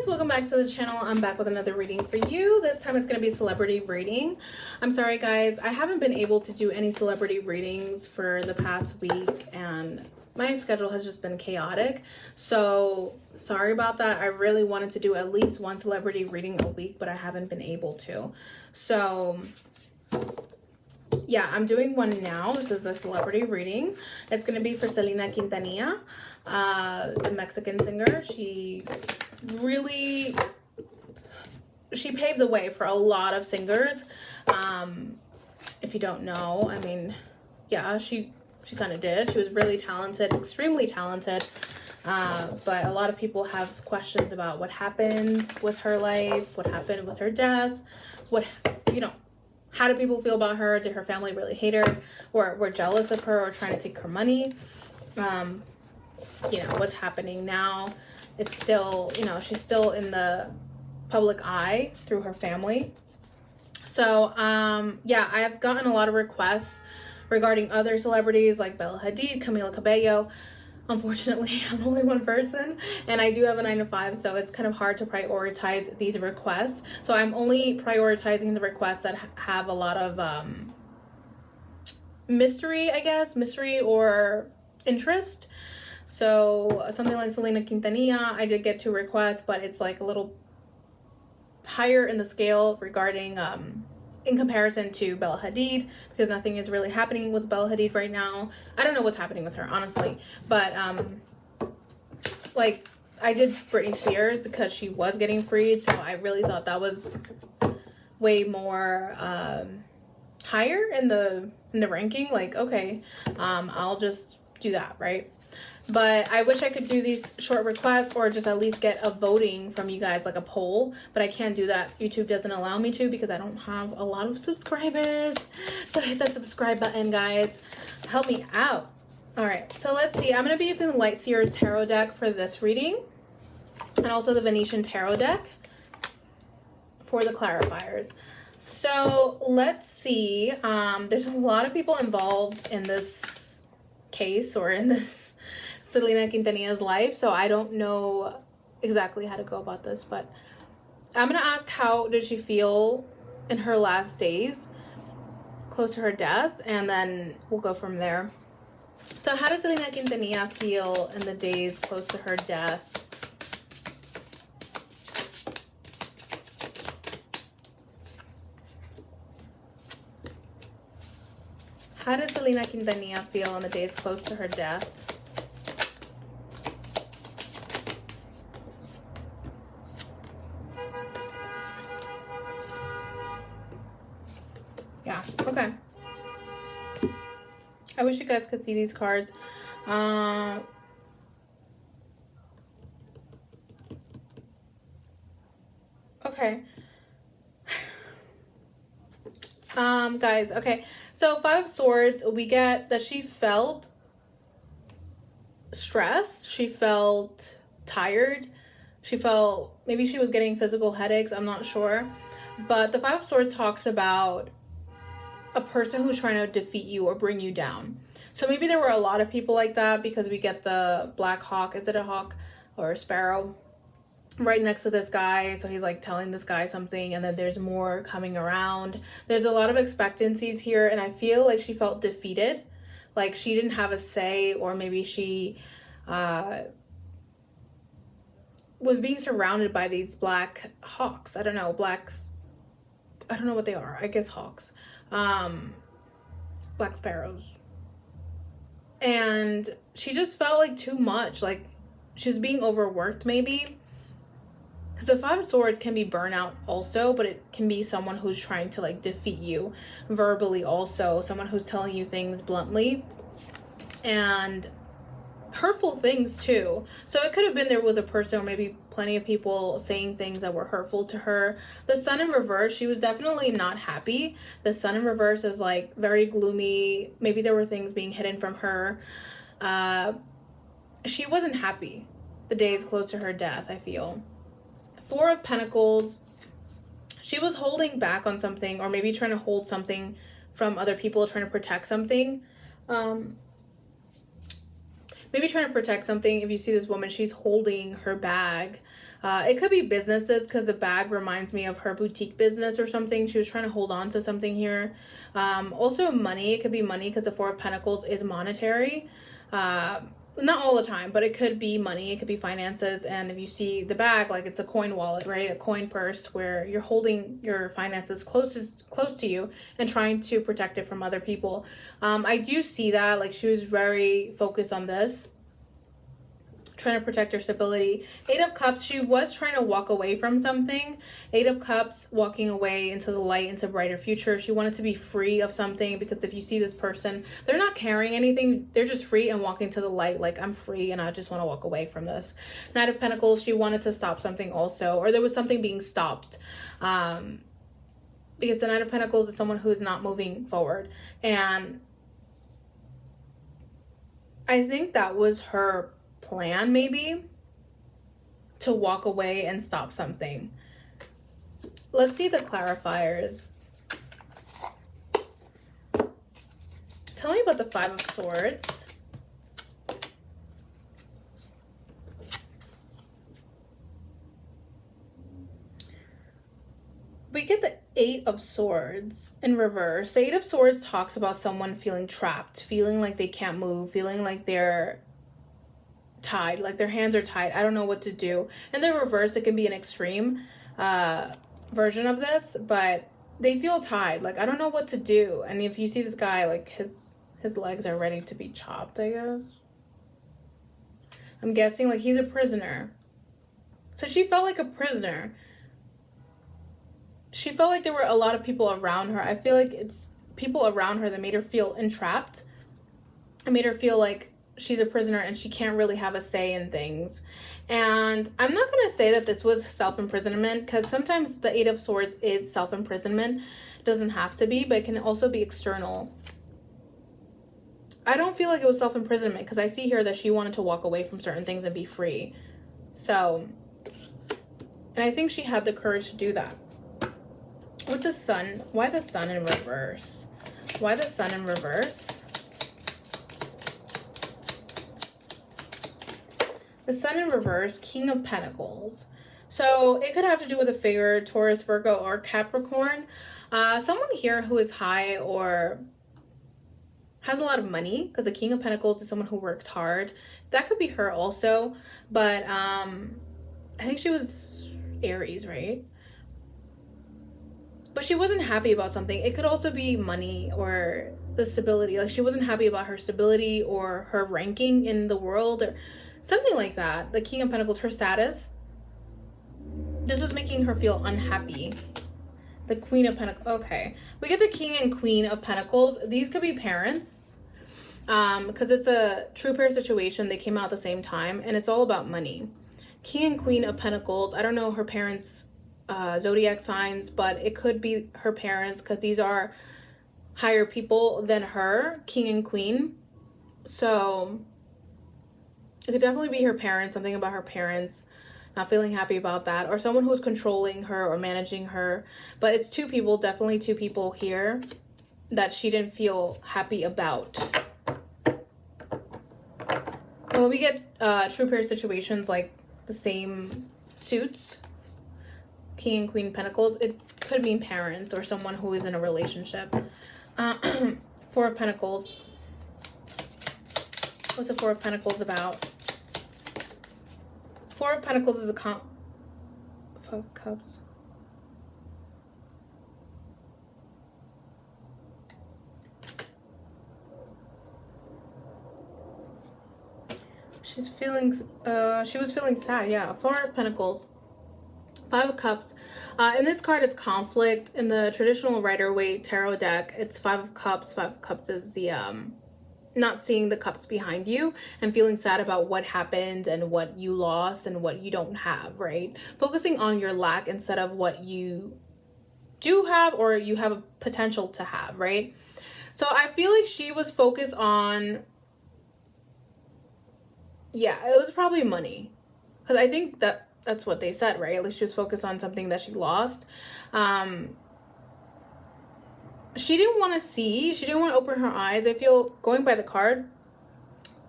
guys, welcome back to the channel. I'm back with another reading for you. This time it's going to be a celebrity reading. I'm sorry guys, I haven't been able to do any celebrity readings for the past week and my schedule has just been chaotic, so sorry about that. I really wanted to do at least one celebrity reading a week, but I haven't been able to. So yeah, I'm doing one now. This is a celebrity reading. It's going to be for Selena Quintanilla, the Mexican singer. She paved the way for a lot of singers. If you don't know, I mean, yeah, she kind of did. She was really talented, extremely talented. But a lot of people have questions about what happened with her life, what happened with her death, how do people feel about her? Did her family really hate her, or were jealous of her, or trying to take her money? What's happening now? It's still, she's still in the public eye through her family. So, yeah, I have gotten a lot of requests regarding other celebrities like Bella Hadid, Camila Cabello. Unfortunately, I'm only one person and I do have a 9-to-5, so it's kind of hard to prioritize these requests. So I'm only prioritizing the requests that have a lot of mystery or interest. So something like Selena Quintanilla, I did get 2 requests, but it's like a little higher in the scale regarding in comparison to Bella Hadid, because nothing is really happening with Bella Hadid right now. I don't know what's happening with her, honestly, but like I did Britney Spears because she was getting freed, so I really thought that was way more higher in the ranking. Like, okay, I'll just do that, right? But I wish I could do these short requests or just at least get a voting from you guys, like a poll. But I can't do that. YouTube doesn't allow me to because I don't have a lot of subscribers. So hit that subscribe button, guys. Help me out. All right, so let's see. I'm going to be using the Light Seers Tarot deck for this reading. And also the Venetian Tarot deck for the clarifiers. So let's see. There's a lot of people involved in this case or in this Selena Quintanilla's life, so I don't know exactly how to go about this, but I'm gonna ask, how did she feel in her last days close to her death, and then we'll go from there. So how does Selena Quintanilla feel in the days close to her death? How does Selena Quintanilla feel in the days close to her death? Yeah, okay. I wish you guys could see these cards. Okay. Guys, okay. So 5 of Swords, we get that she felt stressed. She felt tired. She felt, maybe she was getting physical headaches. I'm not sure. But the 5 of Swords talks about a person who's trying to defeat you or bring you down. So maybe there were a lot of people like that, because we get the black hawk. Is it a hawk or a sparrow? Right next to this guy, so he's like telling this guy something, and then there's more coming around. There's a lot of expectancies here, and I feel like she felt defeated, like she didn't have a say, or maybe she was being surrounded by these black hawks. I don't know, blacks, I don't know what they are. I guess hawks, black sparrows, and she just felt like too much, like she was being overworked, maybe. Because the 5 of Swords can be burnout also, but it can be someone who's trying to like defeat you verbally also. Someone who's telling you things bluntly and hurtful things too. So it could have been there was a person, or maybe plenty of people, saying things that were hurtful to her. The Sun in reverse, she was definitely not happy. The Sun in reverse is like very gloomy. Maybe there were things being hidden from her. She wasn't happy the days close to her death, I feel. 4 of Pentacles, she was holding back on something, or maybe trying to hold something from other people, trying to protect something. Maybe trying to protect something. If you see this woman, she's holding her bag It could be businesses, because the bag reminds me of her boutique business or something. She was trying to hold on to something here. Also money. It could be money, because the Four of Pentacles is monetary. Not all the time, but it could be money. It could be finances. And if you see the bag, like, it's a coin wallet, right? A coin purse where you're holding your finances close to you and trying to protect it from other people. I do see that. Like, she was very focused on this, trying to protect her stability. Eight of Cups, she was trying to walk away from something. Eight of Cups, walking away into the light, into a brighter future. She wanted to be free of something, because if you see this person, they're not carrying anything. They're just free and walking to the light. Like, I'm free and I just want to walk away from this. Knight of Pentacles, she wanted to stop something also, or there was something being stopped. Because the Knight of Pentacles is someone who is not moving forward. And I think that was her plan, maybe, to walk away and stop something. Let's see the clarifiers. Tell me about the Five of Swords. We get the Eight of Swords in reverse. The Eight of Swords talks about someone feeling trapped, feeling like they can't move, feeling like they're tied, like their hands are tied. I don't know what to do. In the reverse, it can be an extreme version of this, but they feel tied. Like, I don't know what to do. And if you see this guy, like, his legs are ready to be chopped, I guess. I'm guessing, like, he's a prisoner. So she felt like a prisoner. She felt like there were a lot of people around her. I feel like it's people around her that made her feel entrapped. It made her feel like she's a prisoner and she can't really have a say in things. And I'm not going to say that this was self-imprisonment, because sometimes the Eight of Swords is self-imprisonment. It doesn't have to be, but it can also be external. I don't feel like it was self-imprisonment, because I see here that she wanted to walk away from certain things and be free. So, and I think she had the courage to do that. What's the Sun? Why the Sun in reverse? Why the Sun in reverse? The Sun in reverse, King of Pentacles. So it could have to do with a figure, Taurus, Virgo, or Capricorn. Someone here who is high or has a lot of money, because the King of Pentacles is someone who works hard. That could be her also. But I think she was Aries, right? But she wasn't happy about something. It could also be money or the stability. Like, she wasn't happy about her stability or her ranking in the world or something like that. The King of Pentacles, her status. This was making her feel unhappy. The Queen of Pentacles. Okay. We get the King and Queen of Pentacles. These could be parents. Because it's a true pair situation. They came out at the same time. And it's all about money. King and Queen of Pentacles. I don't know her parents' zodiac signs, but it could be her parents, because these are higher people than her, King and Queen. So it could definitely be her parents, something about her parents not feeling happy about that, or someone who's controlling her or managing her. But it's two people, definitely two people here that she didn't feel happy about. Well, we get true pair situations like the same suits, King and Queen Pentacles. It could mean parents or someone who is in a relationship. Four of Pentacles. What's the Four of Pentacles about? Four of Pentacles is a Five of Cups. She's feeling, she was feeling sad, yeah. Four of Pentacles. Five of Cups. In this card, it's conflict. In the traditional Rider-Waite tarot deck, it's Five of Cups. Five of Cups is the not seeing the cups behind you and feeling sad about what happened and what you lost and what you don't have, right? Focusing on your lack instead of what you do have or you have a potential to have, right? So I feel like she was focused on, yeah, it was probably money. Because I think that's what they said, right? At least she was focused on something that she lost. She didn't want to see, she didn't want to open her eyes, I feel, going by the card,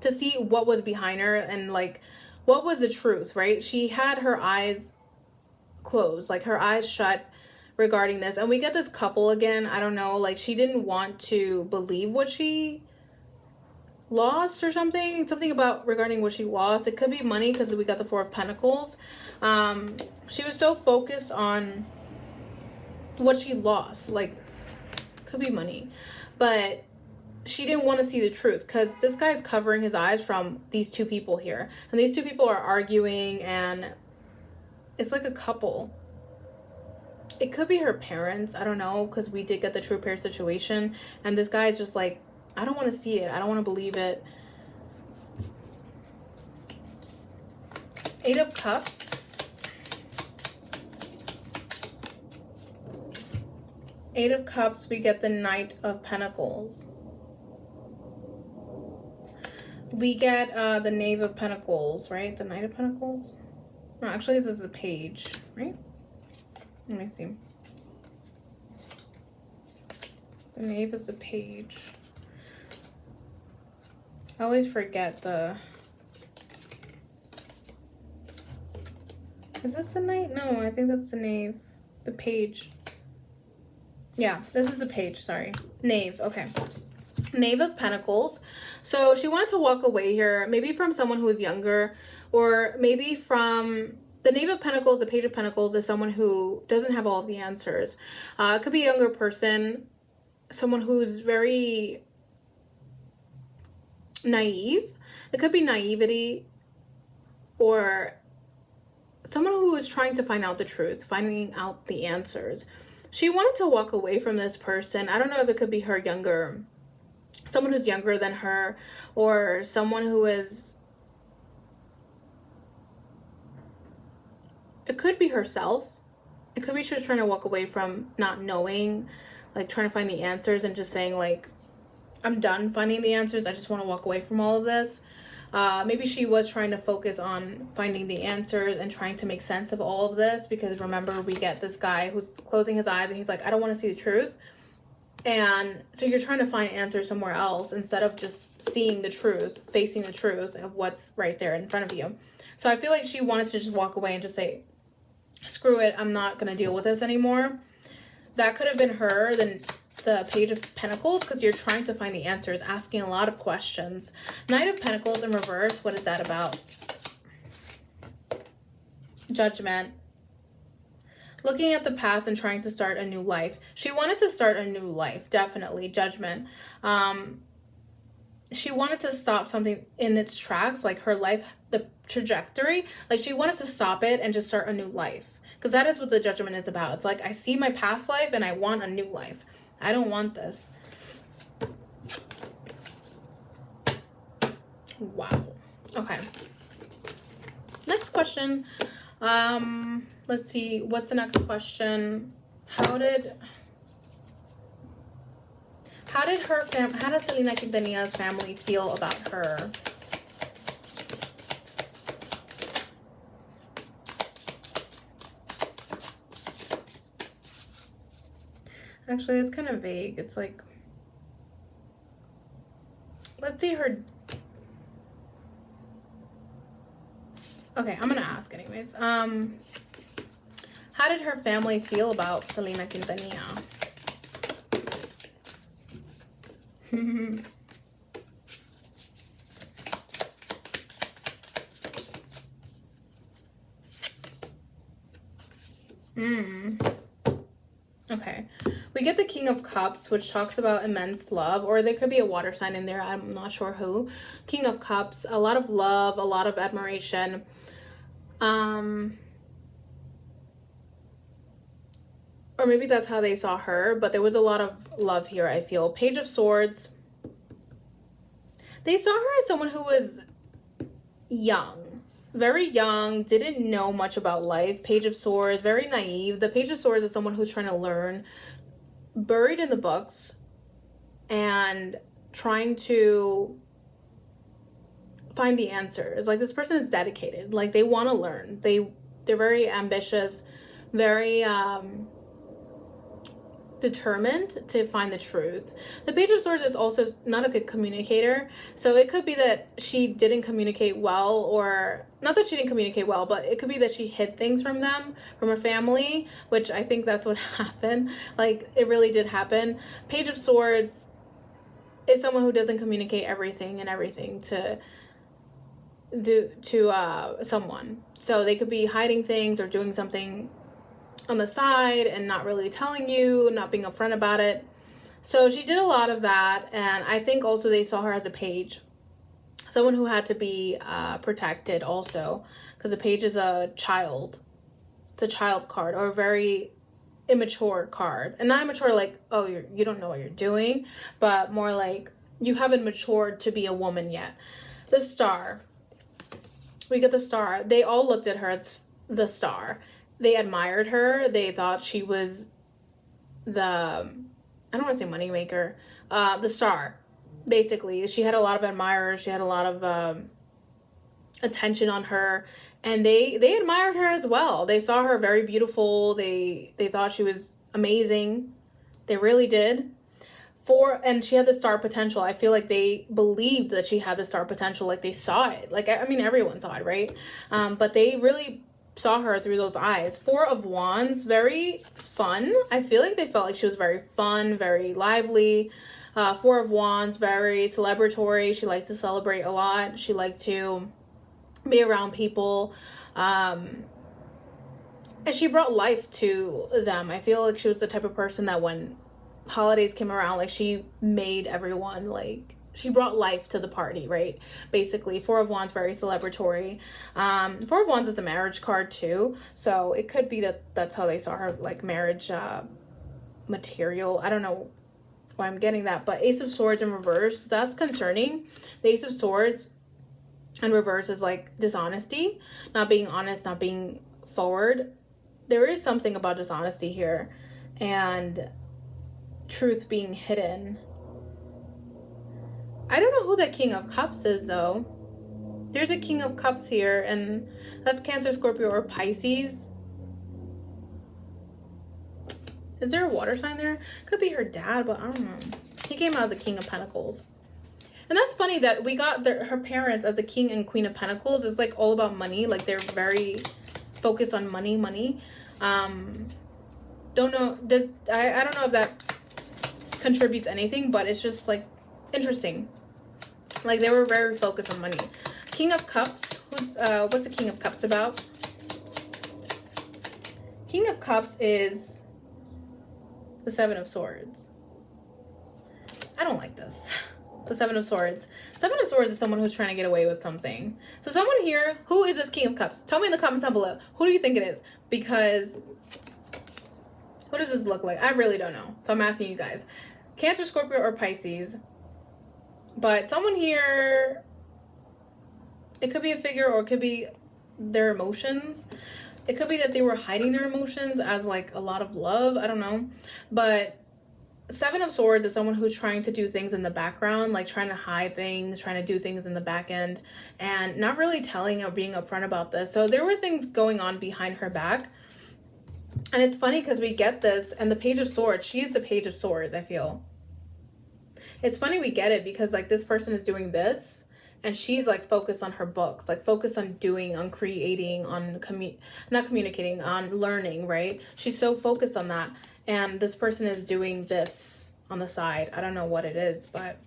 to see what was behind her and like what was the truth, right? She had her eyes closed, like her eyes shut regarding this. And we get this couple again. I don't know, like she didn't want to believe what she lost or something about regarding what she lost. It could be money because we got the Four of Pentacles. She was so focused on what she lost, like could be money, but she didn't want to see the truth because this guy's covering his eyes from these two people here, and these two people are arguing, and it's like a couple. It could be her parents, I don't know, because we did get the true pair situation, and this guy is just like, I don't want to see it, I don't want to believe it. Eight of Cups. Eight of Cups, we get the Knight of Pentacles. We get the Knave of Pentacles, right? The Knight of Pentacles? No, actually this is a page, right? Let me see. The Knave is a page. I always forget the... Is this the Knight? No, I think that's the Knave. The page. Yeah, this is a page, sorry. Knave, okay. Knave of Pentacles. So she wanted to walk away here, maybe from someone who is younger, or maybe from the Knave of Pentacles. The Page of Pentacles is someone who doesn't have all of the answers. It could be a younger person, someone who's very naive. It could be naivety, or someone who is trying to find out the truth, finding out the answers. She wanted to walk away from this person. I don't know if it could be her younger, someone who's younger than her, or someone who is, it could be herself. It could be she was trying to walk away from not knowing, like trying to find the answers and just saying like, I'm done finding the answers, I just want to walk away from all of this. Maybe she was trying to focus on finding the answers and trying to make sense of all of this, because remember, we get this guy who's closing his eyes and he's like, I don't want to see the truth. And so you're trying to find answers somewhere else instead of just seeing the truth, facing the truth of what's right there in front of you. So I feel like she wanted to just walk away and just say, screw it, I'm not going to deal with this anymore. That could have been her, then the Page of Pentacles, because you're trying to find the answers, asking a lot of questions. Knight of Pentacles in reverse, what is that about? Judgment. Looking at the past and trying to start a new life. She wanted to start a new life, definitely. Judgment. She wanted to stop something in its tracks, like her life, the trajectory. Like she wanted to stop it and just start a new life. Because that is what the Judgment is about. It's like, I see my past life and I want a new life. I don't want this. Wow. Okay. Next question. Let's see. What's the next question? How does Selena Quintanilla's family feel about her? Actually, it's kind of vague. It's like, let's see her. Okay, I'm gonna ask anyways. How did her family feel about Selena Quintanilla? Okay, we get the King of Cups, which talks about immense love, or there could be a water sign in there, I'm not sure who. King of Cups, a lot of love, a lot of admiration. Or maybe that's how they saw her, but there was a lot of love here, I feel. Page of Swords. They saw her as someone who was young. Very young, didn't know much about life. Page of Swords, very naive. The Page of Swords is someone who's trying to learn, buried in the books, and trying to find the answers. Like, this person is dedicated. Like, they want to learn. They're very ambitious, very determined to find the truth. The Page of Swords is also not a good communicator, so it could be that she didn't communicate well, or not that she didn't communicate well, but it could be that she hid things from them, from her family, which I think that's what happened. Like, it really did happen. Page of Swords is someone who doesn't communicate everything to someone. So they could be hiding things or doing something on the side and not really telling you, not being upfront about it. So she did a lot of that, and I think also they saw her as a page. Someone who had to be protected also, because a page is a child. It's a child card, or a very immature card. And not immature like, oh, you don't know what you're doing, but more like you haven't matured to be a woman yet. The Star. We get the Star. They all looked at her as the Star. They admired her. They thought she was the, I don't want to say moneymaker, the Star. Basically, she had a lot of admirers. She had a lot of attention on her, and they admired her as well. They saw her very beautiful. They thought she was amazing. They really did. And she had the star potential. I feel like they believed that she had the star potential. Like, they saw it. Like, I mean, everyone saw it, right? But they really saw her through those eyes. Four of Wands, very fun. I feel like they felt like she was very fun, very lively. Four of Wands, very celebratory. She liked to celebrate a lot. She liked to be around people. And she brought life to them. I feel like she was the type of person that when holidays came around, like, she made everyone, like, she brought life to the party, right? Basically, Four of Wands, very celebratory. Four of Wands is a marriage card too. So it could be that that's how they saw her, like, marriage material. I don't know why I'm getting that, but Ace of Swords in reverse, that's concerning. The Ace of Swords in reverse is like dishonesty, not being honest, not being forward. There is something about dishonesty here and truth being hidden. I don't know who that King of Cups is though. There's a King of Cups here, and that's Cancer, Scorpio, or Pisces. Is there a water sign there? Could be her dad, but I don't know. He came out as a King of Pentacles. And that's funny that we got her parents as a King and Queen of Pentacles. It's like all about money. Like, they're very focused on money. Don't know. I don't know if that contributes anything, but it's just like interesting. Like, they were very focused on money. King of Cups. What's the King of Cups about? King of Cups is the Seven of Swords. I don't like this. The Seven of Swords. Seven of Swords is someone who's trying to get away with something. So someone here, who is this King of Cups? Tell me in the comments down below. Who do you think it is? Because who does this look like? I really don't know. So I'm asking you guys. Cancer, Scorpio, or Pisces. But someone here, it could be a figure or it could be their emotions. It could be that they were hiding their emotions as like a lot of love. I don't know. But Seven of Swords is someone who's trying to do things in the background, like trying to hide things, trying to do things in the back end, and not really telling or being upfront about this. So there were things going on behind her back. And it's funny because we get this, and the Page of Swords, she's the Page of Swords, I feel. It's funny we get it because, like, this person is doing this, and she's, like, focused on her books, like, focused on doing, on creating, on, not communicating, on learning, right? She's so focused on that. And this person is doing this on the side. I don't know what it is, but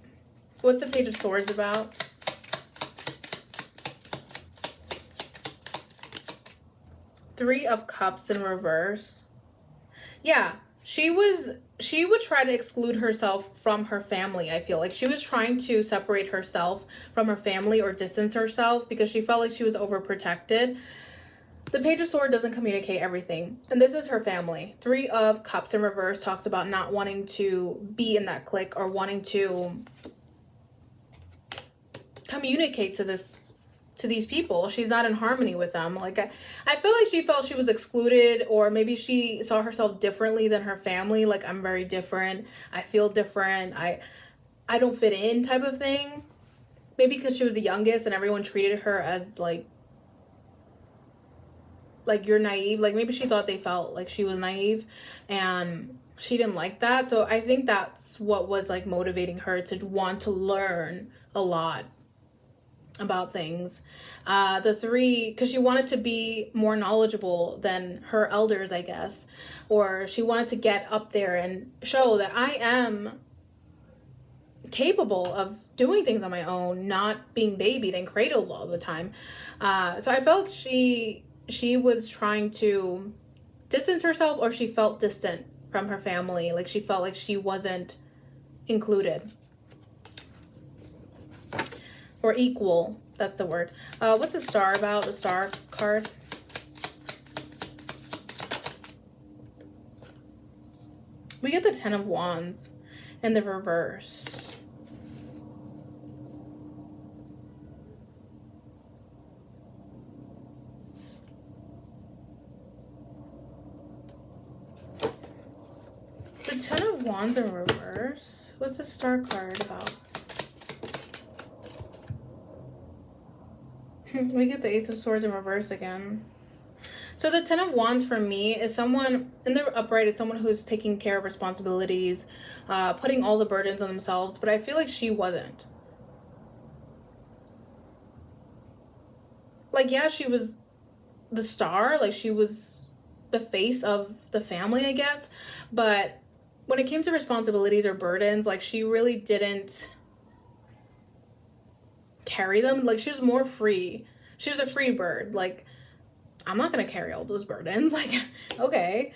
what's the Page of Swords about? Three of Cups in reverse. Yeah, she would try to exclude herself from her family. I feel like she was trying to separate herself from her family or distance herself because she felt like she was overprotected. The Page of Swords doesn't communicate everything. And this is her family. Three of Cups in reverse talks about not wanting to be in that clique or wanting to communicate to these people. She's not in harmony with them. Like, I feel like she felt she was excluded, or maybe she saw herself differently than her family. Like, I'm very different. I feel different. I don't fit in type of thing. Maybe because she was the youngest and everyone treated her as like you're naive. Like, maybe she thought they felt like she was naive and she didn't like that. So I think that's what was like motivating her to want to learn a lot. about things. The three, because she wanted to be more knowledgeable than her elders, I guess, or she wanted to get up there and show that I am capable of doing things on my own, not being babied and cradled all the time. So I felt she was trying to distance herself, or she felt distant from her family. Like she felt like she wasn't included. Or equal, that's the word. What's the star about? The star card? We get the Ten of Wands in the reverse. The Ten of Wands in reverse? What's the star card about? We get the Ace of Swords in reverse again. So the Ten of Wands for me is someone, in the upright, is someone who's taking care of responsibilities, putting all the burdens on themselves, but I feel like she wasn't. Like, yeah, she was the star, like she was the face of the family, I guess, but when it came to responsibilities or burdens, like she really didn't carry them. Like she was more free. She was a free bird. Like, I'm not gonna carry all those burdens. Like, okay.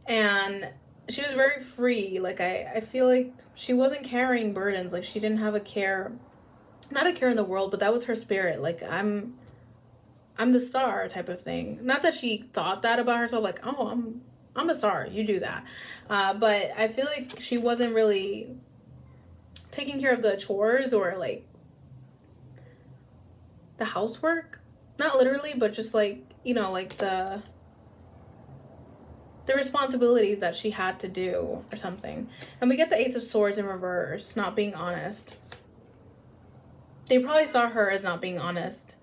And she was very free. Like I feel like she wasn't carrying burdens. Like she didn't have a care, not a care in the world, but that was her spirit. Like I'm the star type of thing. Not that she thought that about herself, like, oh, I'm a star, you do that. But I feel like she wasn't really taking care of the chores or like the housework. Not literally, but just like, you know, like the responsibilities that she had to do or something. And we get the Ace of Swords in reverse, not being honest. They probably saw her as not being honest.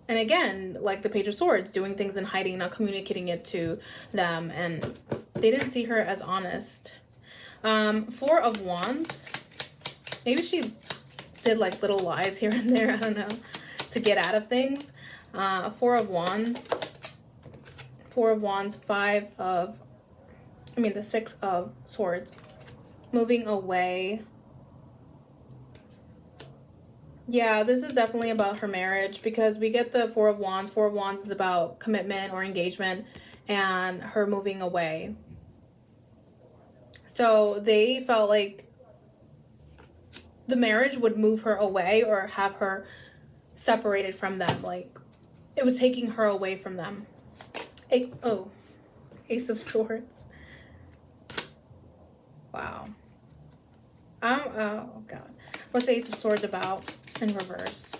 And again, like the Page of Swords, doing things in hiding, not communicating it to them. And they didn't see her as honest. Four of Wands. Maybe she did like little lies here and there, I don't know, to get out of things. Four of Wands. Four of Wands, the Six of Swords. Moving away. Yeah, this is definitely about her marriage because we get the Four of Wands. Four of Wands is about commitment or engagement and her moving away. So they felt like the marriage would move her away or have her separated from them. Like it was taking her away from them. Ace of Swords. Wow. Oh God. What's the Ace of Swords about in reverse?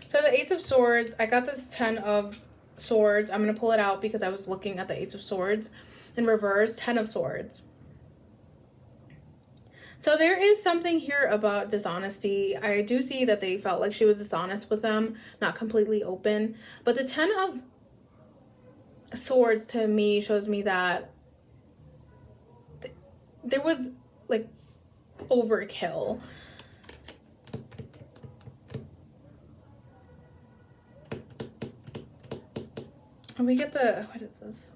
So the Ace of Swords, I got this 10 of Swords. I'm going to pull it out because I was looking at the Ace of Swords in reverse. 10 of Swords. So there is something here about dishonesty. I do see that they felt like she was dishonest with them, not completely open. But the 10 of Swords to me shows me that there was like overkill. And we get the, what is this?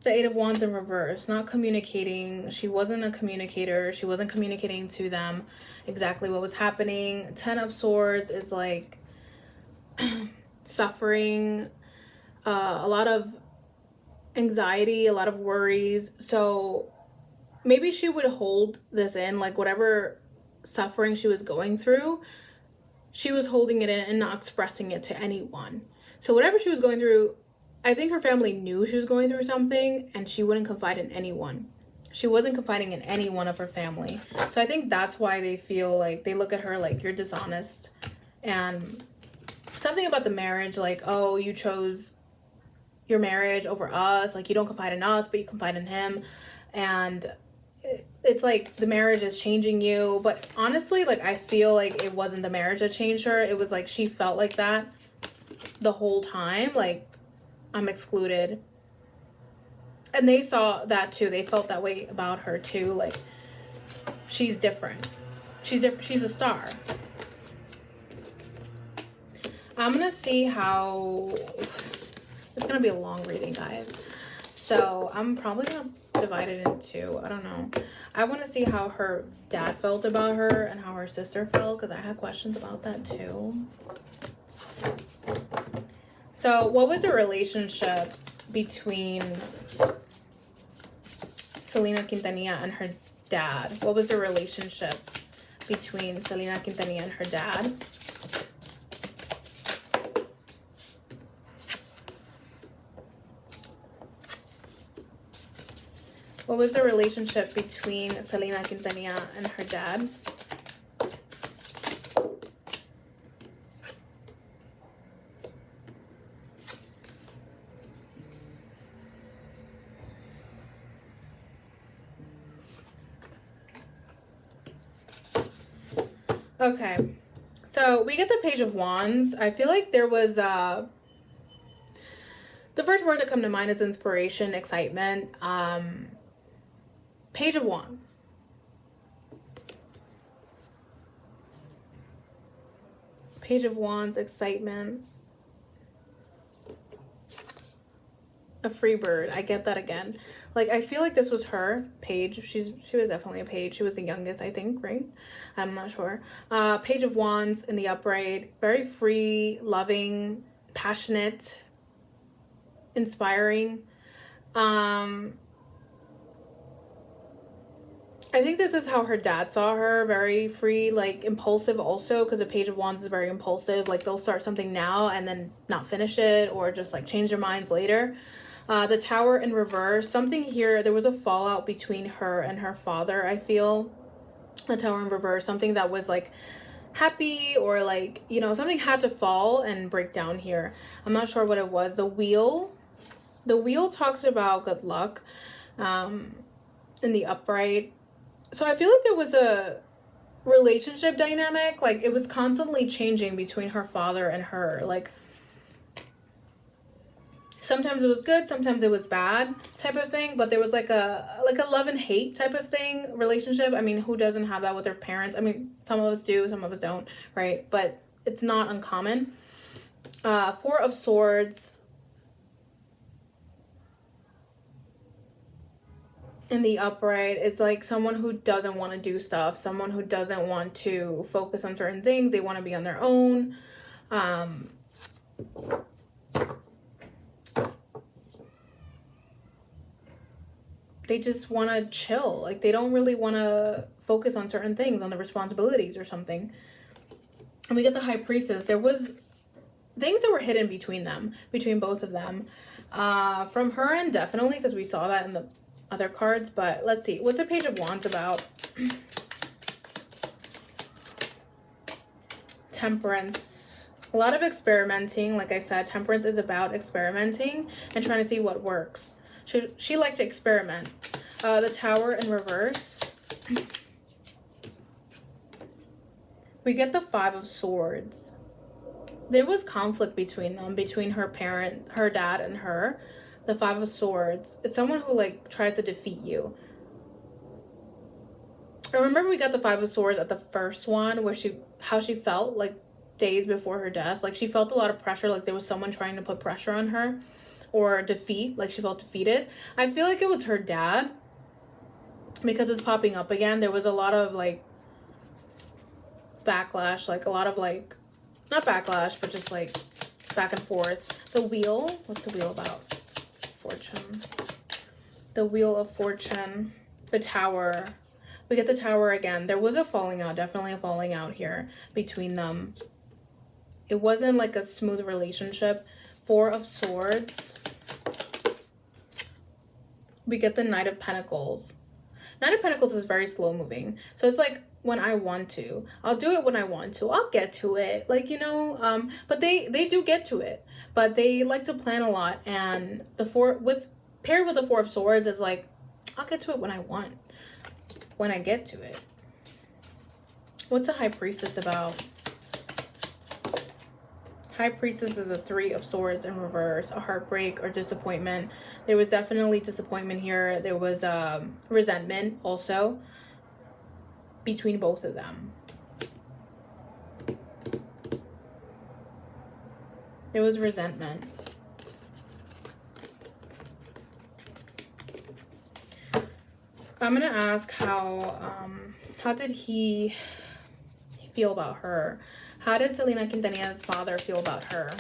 The Eight of Wands in reverse, not communicating. She wasn't a communicator. She wasn't communicating to them exactly what was happening. 10 of Swords is like suffering, a lot of anxiety, a lot of worries. So maybe she would hold this in, like whatever suffering she was going through, she was holding it in and not expressing it to anyone. So whatever she was going through, I think her family knew she was going through something and she wouldn't confide in anyone. She wasn't confiding in any one of her family. So I think that's why they feel like, they look at her like, you're dishonest. And something about the marriage, like, oh, you chose your marriage over us. Like, you don't confide in us, but you confide in him. And it's like the marriage is changing you. But honestly, like, I feel like it wasn't the marriage that changed her. It was like she felt like that the whole time. Like, I'm excluded. And they saw that too. They felt that way about her too. Like, she's different. She's a star. I'm gonna see how, it's gonna be a long reading, guys. So I'm probably gonna divide it in two. I don't know. I want to see how her dad felt about her and how her sister felt, because I had questions about that too. So what was the relationship between Selena Quintanilla and her dad? What was the relationship between Selena Quintanilla and her dad? What was the relationship between Selena Quintanilla and her dad? Okay, so we get the Page of Wands. I feel like there was the first word to come to mind is inspiration, excitement. Page of Wands. Page of Wands, excitement. A free bird. I get that again. Like, I feel like this was her page. She was definitely a page. She was the youngest, I think, right? I'm not sure. Page of Wands in the upright. Very free, loving, passionate, inspiring. I think this is how her dad saw her. Very free, like impulsive also, because the Page of Wands is very impulsive. Like, they'll start something now and then not finish it, or just like change their minds later. The Tower in reverse. Something here, there was a fallout between her and her father, I feel. The Tower in reverse. Something that was like happy, or like, you know, something had to fall and break down here. I'm not sure what it was. The Wheel. The Wheel talks about good luck in the upright. So I feel like there was a relationship dynamic. Like, it was constantly changing between her father and her. Like, sometimes it was good, sometimes it was bad type of thing. But there was like a love and hate type of thing, relationship. I mean, who doesn't have that with their parents? I mean, some of us do, some of us don't, right? But it's not uncommon. Four of Swords. In the upright, it's like someone who doesn't want to do stuff, someone who doesn't want to focus on certain things. They want to be on their own. They just want to chill. Like, they don't really want to focus on certain things, on the responsibilities or something. And we get the High Priestess. There was things that were hidden between them, between both of them. From her end, definitely, because we saw that in the other cards. But let's see, what's the Page of Wands about? Temperance. A lot of experimenting. Like I said, Temperance is about experimenting and trying to see what works. She liked to experiment. The Tower in reverse. We get the Five of Swords. There was conflict between them, between her dad and her. The Five of Swords. It's someone who like tries to defeat you. I remember we got the Five of Swords at the first one, where how she felt like days before her death. Like, she felt a lot of pressure, like there was someone trying to put pressure on her, or defeat, like she felt defeated. I feel like it was her dad, because it's popping up again. There was a lot of like backlash, like a lot of like, not backlash, but just like back and forth. The Wheel. What's the Wheel about? Fortune. The Wheel of Fortune. The Tower. We get the Tower again. There was a falling out, definitely a falling out here between them. It wasn't like a smooth relationship. Four of Swords. We get the Knight of Pentacles. Knight of Pentacles is very slow moving. So it's like, when I want to. I'll do it when I want to. I'll get to it. Like, you know, but they do get to it. But they like to plan a lot. And paired with the Four of Swords is like, I'll get to it when I want. When I get to it. What's the High Priestess about? High Priestess is a Three of Swords in reverse. A heartbreak or disappointment. There was definitely disappointment here. There was resentment also. between both of them. There was resentment. I'm gonna ask how did he feel about her? How did Selena Quintanilla's father feel about her?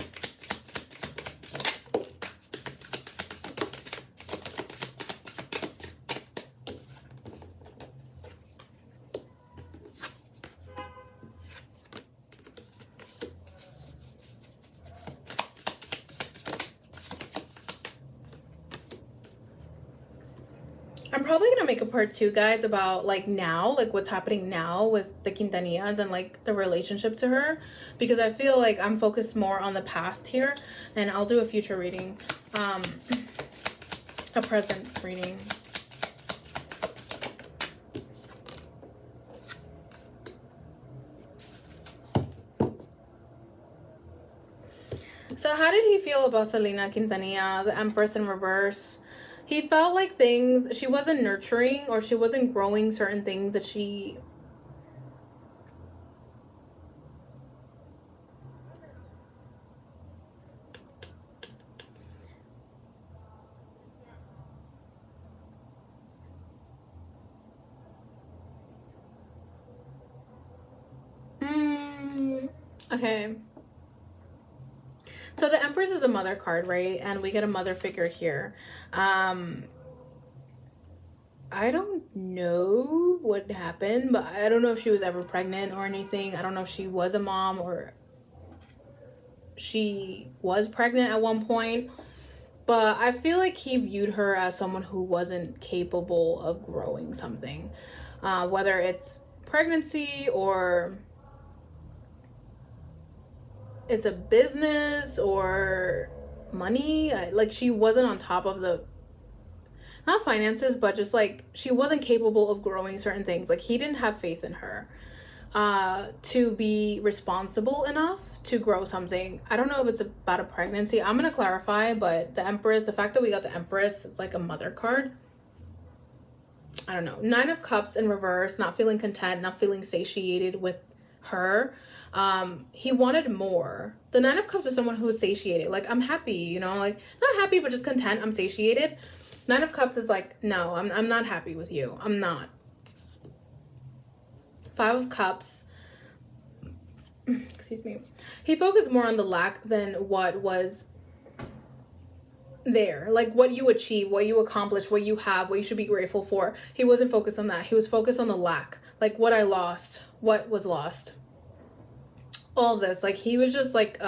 I'm probably gonna make a part 2, guys, about like now, like what's happening now with the Quintanillas and like the relationship to her, because I feel like I'm focused more on the past here, and I'll do a future reading, a present reading. So how did he feel about Selena Quintanilla, the Empress in reverse? He felt like she wasn't nurturing, or she wasn't growing certain things that she... Okay. So the Empress is a mother card, right? And we get a mother figure here. I don't know what happened, but I don't know if she was ever pregnant or anything. I don't know if she was a mom or she was pregnant at one point. But I feel like he viewed her as someone who wasn't capable of growing something. Whether it's pregnancy or it's a business or money. Like she wasn't on top of the... not finances, but just like she wasn't capable of growing certain things. Like he didn't have faith in her to be responsible enough to grow something. I don't know if it's about a pregnancy. I'm gonna clarify, but the Empress, the fact that we got the Empress, it's like a mother card. I don't know. 9 of Cups in reverse, not feeling content, not feeling satiated with her. He wanted more. The 9 of Cups is someone who is satiated. Like, I'm happy, you know, like not happy, but just content. I'm satiated. 9 of Cups is like, no, I'm not happy with you. I'm not. 5 of Cups. Excuse me. He focused more on the lack than what was there. Like what you achieve, what you accomplish, what you have, what you should be grateful for. He wasn't focused on that. He was focused on the lack. Like what I lost, what was lost. All of this. Like he was just like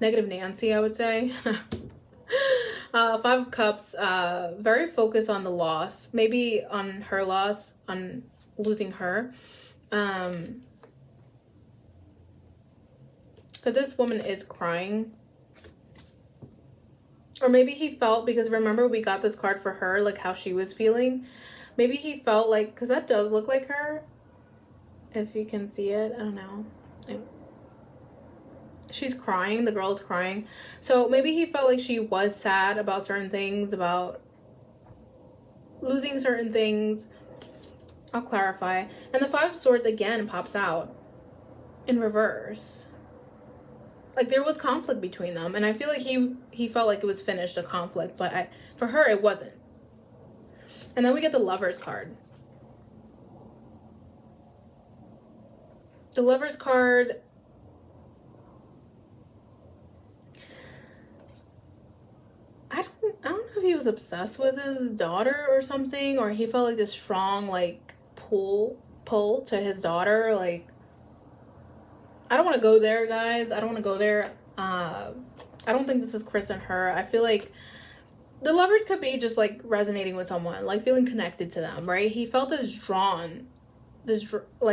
negative Nancy, I would say. 5 of Cups, very focused on the loss, maybe on her loss, on losing her, because this woman is crying, or maybe he felt, because remember we got this card for her, like how she was feeling, maybe he felt like, because that does look like her, if you can see it, I don't know, she's crying, the girl is crying, so maybe he felt like she was sad about certain things, about losing certain things. I'll clarify. And the 5 of Swords again pops out in reverse. Like there was conflict between them, and I feel like he felt like it was finished, a conflict, but for her it wasn't. And then we get the Lovers card. The Lovers card, I don't know if he was obsessed with his daughter or something, or he felt like this strong like pull to his daughter. Like I don't want to go there, guys. I don't want to go there. I don't think this is Chris and her. I feel like the Lovers could be just like resonating with someone, like feeling connected to them, right? He felt like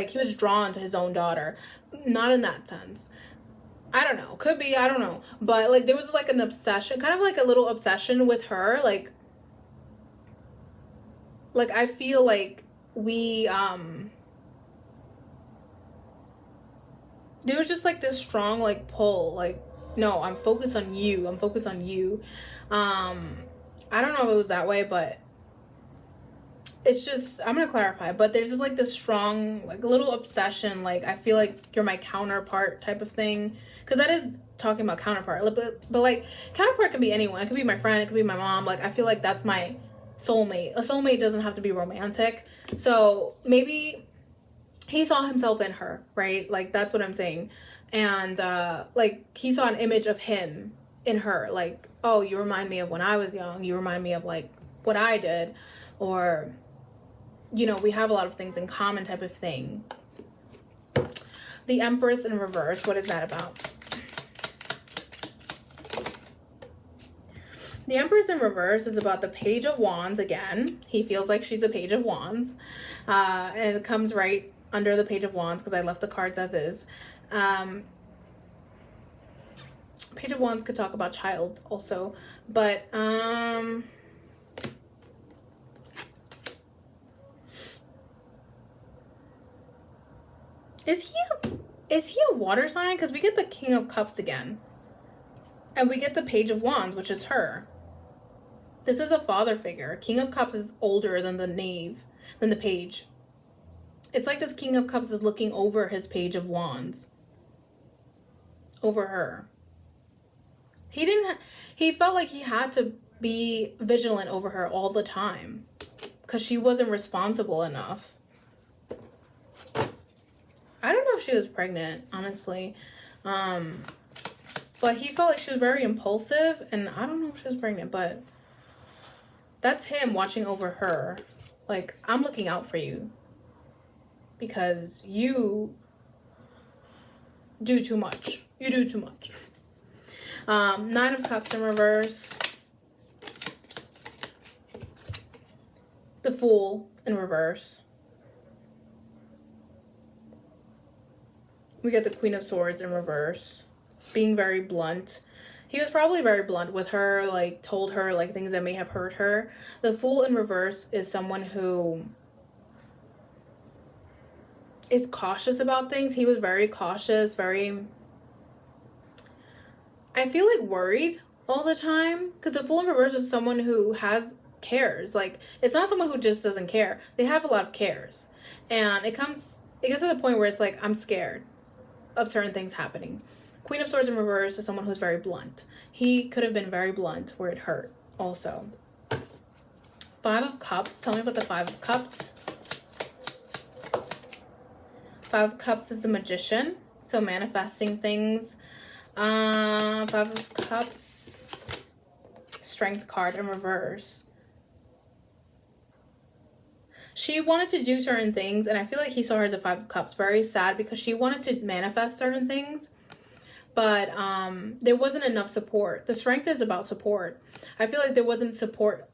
he was drawn to his own daughter. Not in that sense. I don't know. Could be. I don't know. But like there was like an obsession, kind of like a little obsession with her. Like I feel like we there was just like this strong like pull, like no, I'm focused on you, I'm focused on you. I don't know if it was that way, but it's just, I'm gonna clarify, but there's just like this strong, like a little obsession, like I feel like you're my counterpart type of thing, because that is talking about counterpart, but like counterpart can be anyone. It could be my friend, it could be my mom. Like I feel like that's my soulmate. A soulmate doesn't have to be romantic. So maybe he saw himself in her, right? Like that's what I'm saying. And like he saw an image of him in her, like, oh, you remind me of when I was young, you remind me of like what I did, or you know, we have a lot of things in common type of thing. The Empress in reverse, what is that about? The Empress in reverse is about the Page of Wands again. He feels like she's a Page of Wands. And it comes right under the Page of Wands because I left the cards as is. Page of Wands could talk about child also. But, is he a water sign? Because we get the King of Cups again. And we get the Page of Wands, which is her. This is a father figure. King of Cups is older than the Knave, than the Page. It's like this King of Cups is looking over his Page of Wands. Over her. He felt like he had to be vigilant over her all the time. Because she wasn't responsible enough. I don't know if she was pregnant, honestly. But he felt like she was very impulsive, and I don't know if she was pregnant, but that's him watching over her. Like, I'm looking out for you because you do too much. You do too much. Nine of Cups in reverse. The Fool in reverse. We get the Queen of Swords in reverse. Being very blunt. He was probably very blunt with her, like told her like things that may have hurt her. The Fool in reverse is someone who is cautious about things. He was very cautious, very, I feel like worried all the time. Because the Fool in reverse is someone who has cares. Like, it's not someone who just doesn't care. They have a lot of cares. And it gets to the point where it's like, I'm scared of certain things happening. Queen of Swords in reverse is someone who's very blunt. He could have been very blunt where it hurt also. Five of Cups. Tell me about the Five of Cups. Five of Cups is the Magician. So manifesting things. Five of Cups. Strength card in reverse. She wanted to do certain things, and I feel like he saw her as a Five of Cups. Very sad because she wanted to manifest certain things. But there wasn't enough support. The Strength is about support. I feel like there wasn't support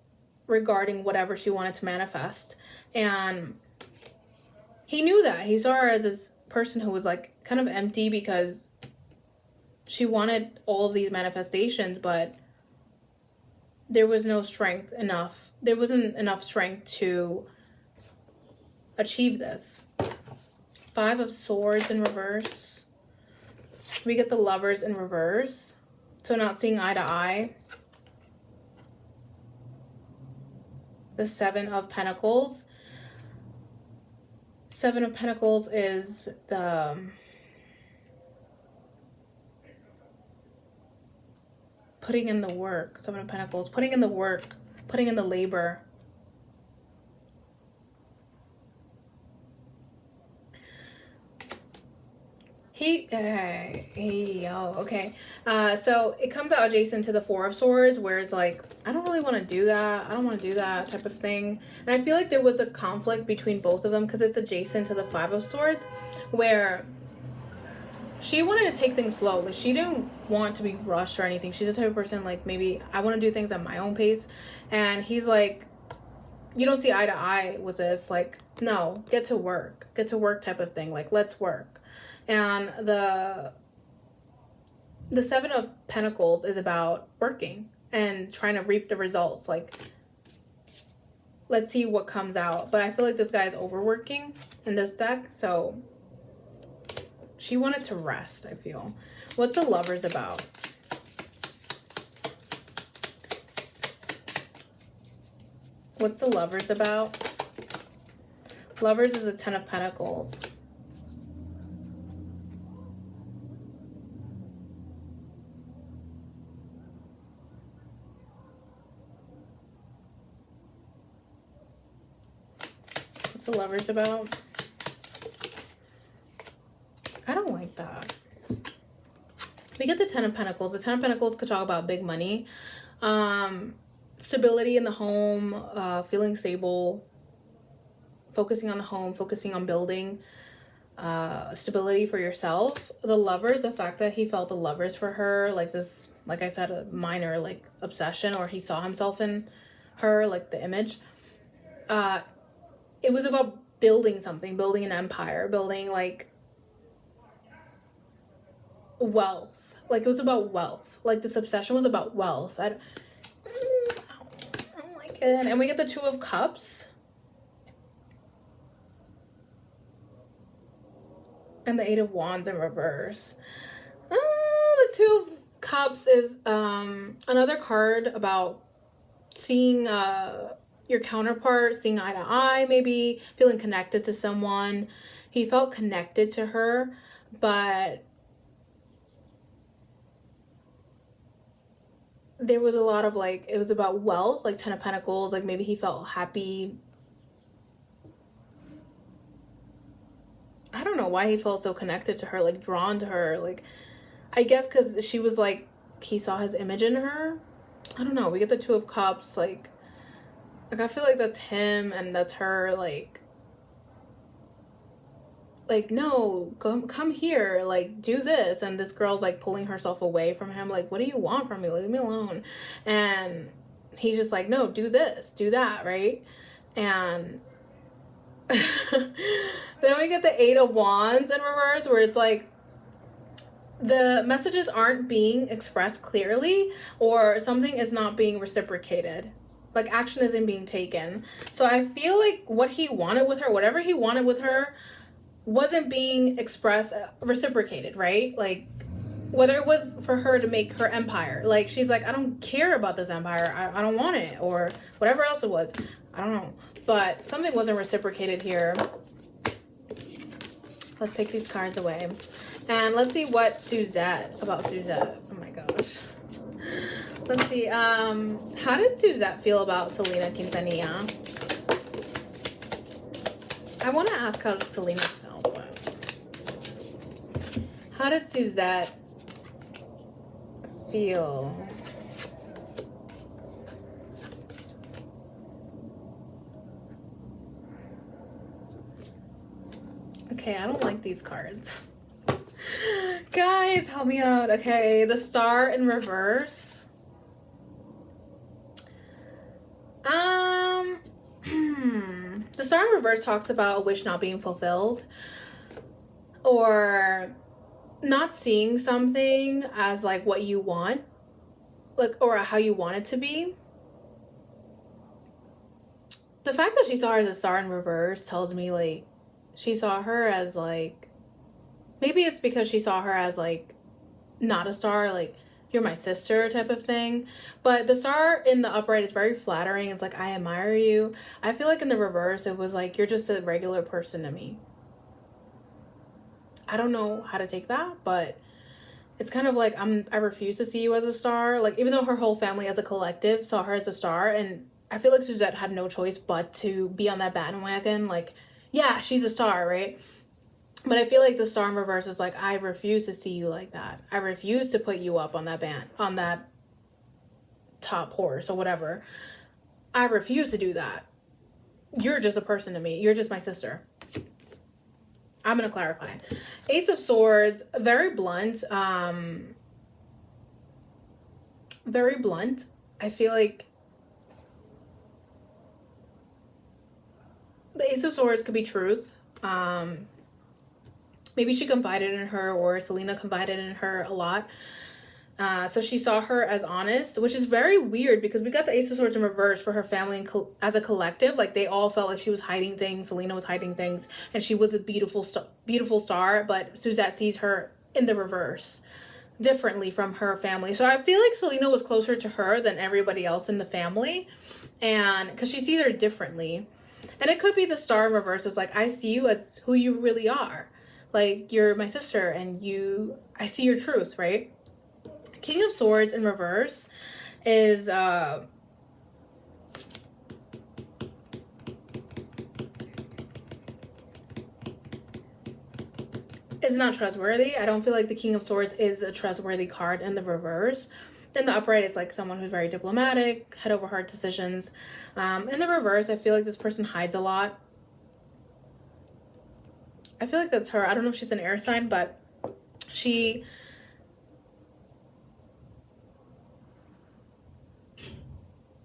regarding whatever she wanted to manifest. And he knew that. He saw her as this person who was like kind of empty because she wanted all of these manifestations, but there was no strength enough. There wasn't enough strength to achieve this. Five of Swords in reverse. We get the Lovers in reverse. So not seeing eye to eye. The Seven of Pentacles. Seven of Pentacles is the putting in the work. Seven of Pentacles. Putting in the work. Putting in the labor. Okay. So it comes out adjacent to the Four of Swords, where it's like, I don't really want to do that. I don't want to do that type of thing. And I feel like there was a conflict between both of them because it's adjacent to the Five of Swords, where she wanted to take things slow. Like, she didn't want to be rushed or anything. She's the type of person, like, maybe I want to do things at my own pace. And he's like, you don't see eye to eye with this. Like, no, get to work type of thing. Like, let's work. And the Seven of Pentacles is about working and trying to reap the results. Like, let's see what comes out. But I feel like this guy is overworking in this deck. So she wanted to rest, I feel. What's the Lovers about? What's the Lovers about? Lovers is the Ten of Pentacles. What's the Lovers about? I don't like that. We get the Ten of Pentacles. The Ten of Pentacles could talk about big money. Stability in the home, feeling stable, focusing on the home, focusing on building, stability for yourself. The Lovers, the fact that he felt the Lovers for her, like this, like I said, a minor like obsession, or he saw himself in her, like the image. It was about building something, building an empire, building like wealth. Like it was about wealth. Like this obsession was about wealth. I don't like it. And we get the Two of Cups. And the Eight of Wands in reverse. The Two of Cups is another card about seeing your counterpart, seeing eye to eye, maybe feeling connected to someone. He felt connected to her, but there was a lot of like, it was about wealth, like Ten of Pentacles, like maybe he felt happy. I don't know why he felt so connected to her, like drawn to her. Like, I guess because she was like, he saw his image in her. I don't know. We get the Two of Cups, like I feel like that's him and that's her, like no, come here, like do this. And this girl's like pulling herself away from him, like, what do you want from me? Leave me alone. And he's just like, no, do this, do that, right? And then we get the Eight of Wands in reverse, where it's like the messages aren't being expressed clearly, or something is not being reciprocated. Like action isn't being taken. So I feel like what he wanted with her, whatever he wanted with her, wasn't being expressed, reciprocated, right? Like whether it was for her to make her empire, like she's like, I don't care about this empire, I don't want it, or whatever else it was, I don't know, but something wasn't reciprocated here. Let's take these cards away and let's see what about Suzette. Oh my gosh. Let's see, how did Suzette feel about Selena Quintanilla? I want to ask how Selena felt, but how did Suzette feel? Okay, I don't like these cards. Guys, help me out. Okay, the Star in reverse. The Star in reverse talks about a wish not being fulfilled, or not seeing something as like what you want, like, or how you want it to be. The fact that she saw her as a star in reverse tells me like she saw her as like, maybe it's because she saw her as like not a star, like you're my sister type of thing. But the star in the upright is very flattering. It's like, I admire you. I feel like in the reverse it was like, you're just a regular person to me. I don't know how to take that, but it's kind of like I refuse to see you as a star. Like even though her whole family as a collective saw her as a star, and I feel like Suzette had no choice but to be on that bandwagon, like, yeah, she's a star, right? But I feel like the Star in reverse is like, I refuse to see you like that. I refuse to put you up on that on that top horse or whatever. I refuse to do that. You're just a person to me. You're just my sister. I'm going to clarify. Ace of Swords, very blunt. Very blunt. I feel like the Ace of Swords could be truth. Maybe she confided in her, or Selena confided in her a lot. So she saw her as honest, which is very weird because we got the Ace of Swords in reverse for her family and as a collective. Like they all felt like she was hiding things. Selena was hiding things, and she was a beautiful star. But Suzette sees her in the reverse differently from her family. So I feel like Selena was closer to her than everybody else in the family, and because she sees her differently. And it could be the Star in reverse is like, I see you as who you really are. Like, you're my sister and I see your truth, right? King of Swords in reverse is not trustworthy. I don't feel like the King of Swords is a trustworthy card in the reverse. In the upright, it's like someone who's very diplomatic, head over heart decisions. In the reverse, I feel like this person hides a lot. I feel like that's her. I don't know if she's an air sign, but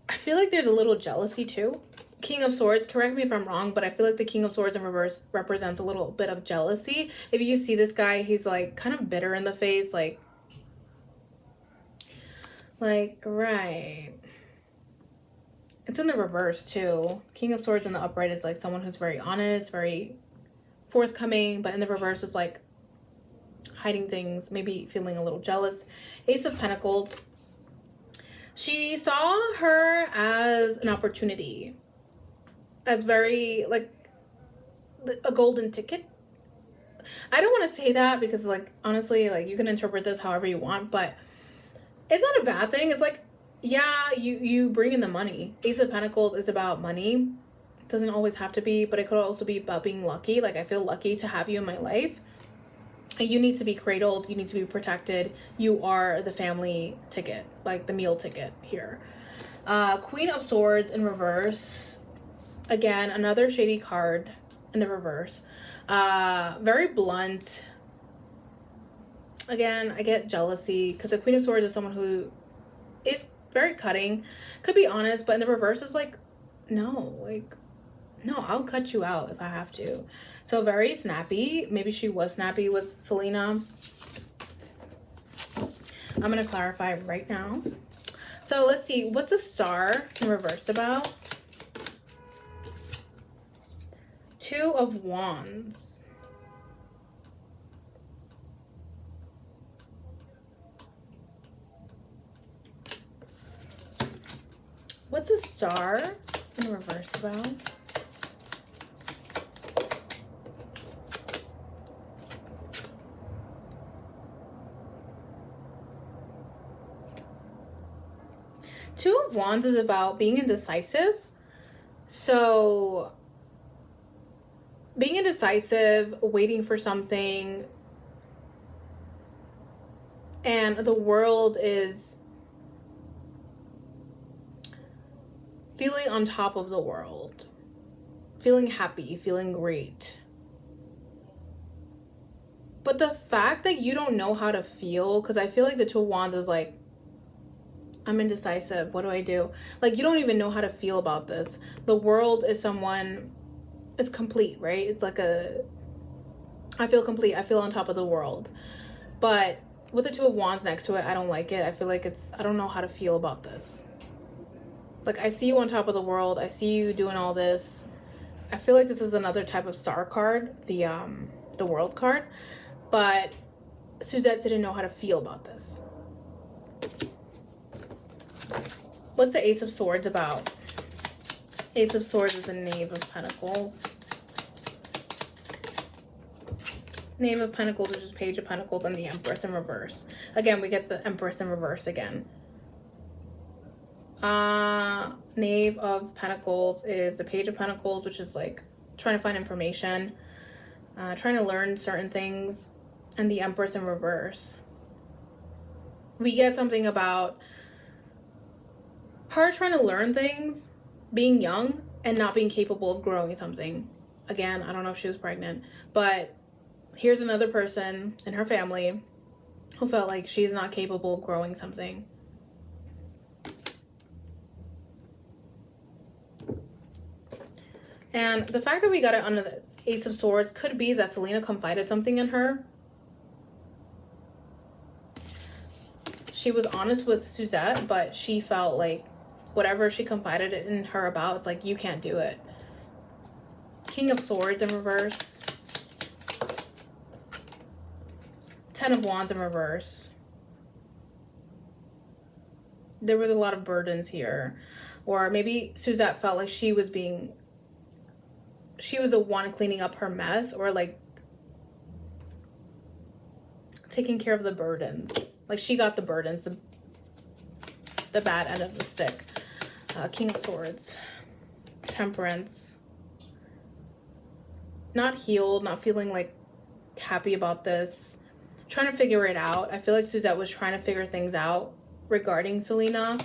I feel like there's a little jealousy too. King of Swords, correct me if I'm wrong, but I feel like the King of Swords in reverse represents a little bit of jealousy. If you see this guy, he's like kind of bitter in the face, like, right. It's in the reverse too. King of Swords in the upright is like someone who's very honest, very forthcoming, but in the reverse is like hiding things, maybe feeling a little jealous. Ace of Pentacles. She saw her as an opportunity, as very like a golden ticket. I don't want to say that because like honestly, like you can interpret this however you want, but it's not a bad thing. It's like, yeah, you bring in the money. Ace of Pentacles is about money. It doesn't always have to be, but it could also be about being lucky. Like, I feel lucky to have you in my life. You need to be cradled. You need to be protected. You are the family ticket, like the meal ticket here. Queen of Swords in reverse. Again, another shady card in the reverse. Very blunt. Again, I get jealousy because the Queen of Swords is someone who is very cutting. Could be honest, but in the reverse is like, no, I'll cut you out if I have to. So very snappy. Maybe she was snappy with Selena. I'm going to clarify right now. So let's see. What's the Star in reverse about? Two of Wands. What's the Star in reverse about? Two of Wands is about being indecisive. So being indecisive, waiting for something, and the world is feeling on top of the world, feeling happy, feeling great. But the fact that you don't know how to feel, because I feel like the Two of Wands is like, I'm indecisive. What do I do? Like, you don't even know how to feel about this. The world is someone, it's complete, right? It's like I feel complete. I feel on top of the world. But with the Two of Wands next to it, I don't like it. I feel like I don't know how to feel about this. Like, I see you on top of the world. I see you doing all this. I feel like this is another type of Star card, the World card. But Suzette didn't know how to feel about this. What's the Ace of Swords about? Ace of Swords is a Knave of Pentacles. Knave of Pentacles is just Page of Pentacles and the Empress in reverse. Again, we get the Empress in reverse again. Knave of Pentacles is the Page of Pentacles, which is like trying to find information, trying to learn certain things, and the Empress in reverse. We get something about her trying to learn things, being young, and not being capable of growing something. Again, I don't know if she was pregnant, but here's another person in her family who felt like she's not capable of growing something. And the fact that we got it under the Ace of Swords could be that Selena confided something in her. She was honest with Suzette, but she felt like whatever she confided in her about, it's like, you can't do it. King of Swords in reverse. Ten of Wands in reverse. There was a lot of burdens here. Or maybe Suzette felt like she was being she was the one cleaning up her mess, or like taking care of the burdens. Like she got the burdens, the bad end of the stick. King of Swords, Temperance. Not healed, not feeling like happy about this. Trying to figure it out. I feel like Suzette was trying to figure things out regarding Selena.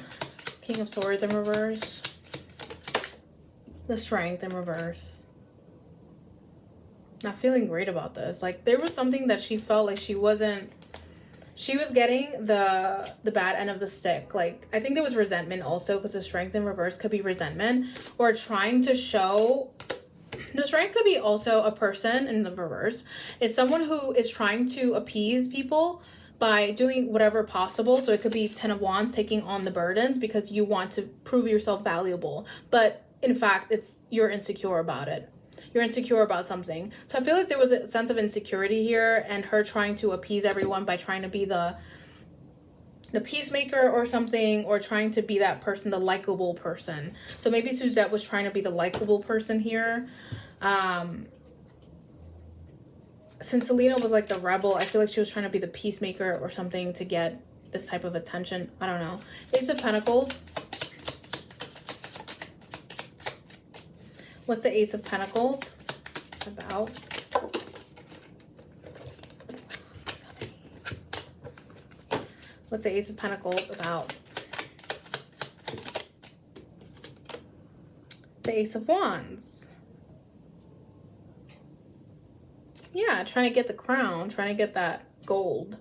King of Swords in reverse. The Strength in reverse. Not feeling great about this. Like there was something that she felt like she was getting the bad end of the stick. Like I think there was resentment also, because the Strength in reverse could be resentment, or trying to show. The Strength could be also a person in the reverse. It's someone who is trying to appease people by doing whatever possible. So it could be 10 of Wands, taking on the burdens because you want to prove yourself valuable. But in fact, you're insecure about it. You're insecure about something. So I feel like there was a sense of insecurity here, and her trying to appease everyone by trying to be the peacemaker or something, or trying to be that person, the likable person. So maybe Suzette was trying to be the likable person here. Since Selena was like the rebel, I feel like she was trying to be the peacemaker or something to get this type of attention. I don't know. Ace of Pentacles. What's the Ace of Pentacles about? What's the Ace of Pentacles about? The Ace of Wands. Yeah, trying to get the crown, trying to get that gold.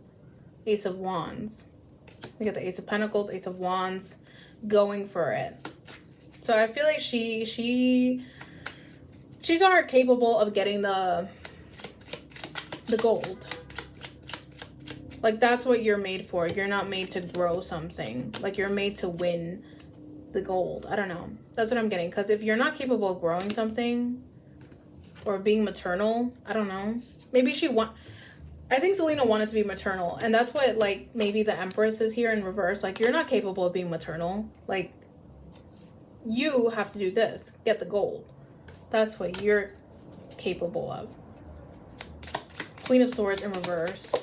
Ace of Wands. We got the Ace of Pentacles, Ace of Wands, going for it. So I feel like she's already capable of getting the gold. Like that's what you're made for. You're not made to grow something. Like you're made to win the gold. I don't know. That's what I'm getting. Because if you're not capable of growing something or being maternal, I don't know. Maybe I think Selena wanted to be maternal. And that's what like maybe the Empress is here in reverse. Like you're not capable of being maternal. Like you have to do this. Get the gold. That's what you're capable of. Queen of Swords in reverse.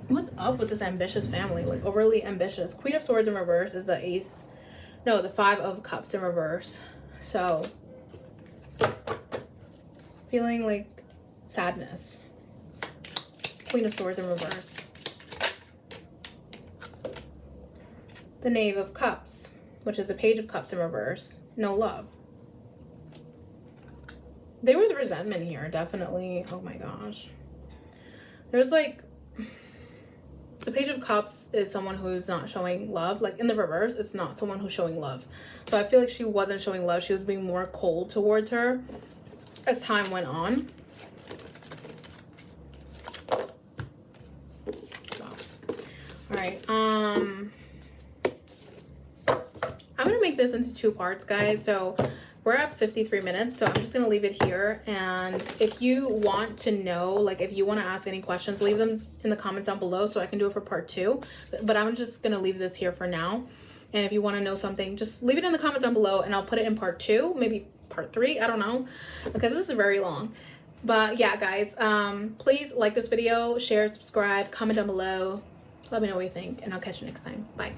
What's up with this ambitious family? Like overly ambitious. Queen of Swords in reverse is the Five of Cups in reverse. So feeling like sadness. Queen of Swords in reverse. The Knave of Cups, which is the Page of Cups in reverse. No love. There was resentment here, definitely. Oh my gosh. There's like, the Page of Cups is someone who's not showing love. Like in the reverse, it's not someone who's showing love. So I feel like she wasn't showing love. She was being more cold towards her as time went on. Wow. All right. I'm going to make this into 2 parts, guys. So we're at 53 minutes, so I'm just going to leave it here. And if you want to know, like if you want to ask any questions, leave them in the comments down below so I can do it for part 2. But I'm just going to leave this here for now. And if you want to know something, just leave it in the comments down below and I'll put it in part 2, maybe part 3. I don't know, because this is very long. But yeah, guys, please like this video, share, subscribe, comment down below. Let me know what you think, and I'll catch you next time. Bye.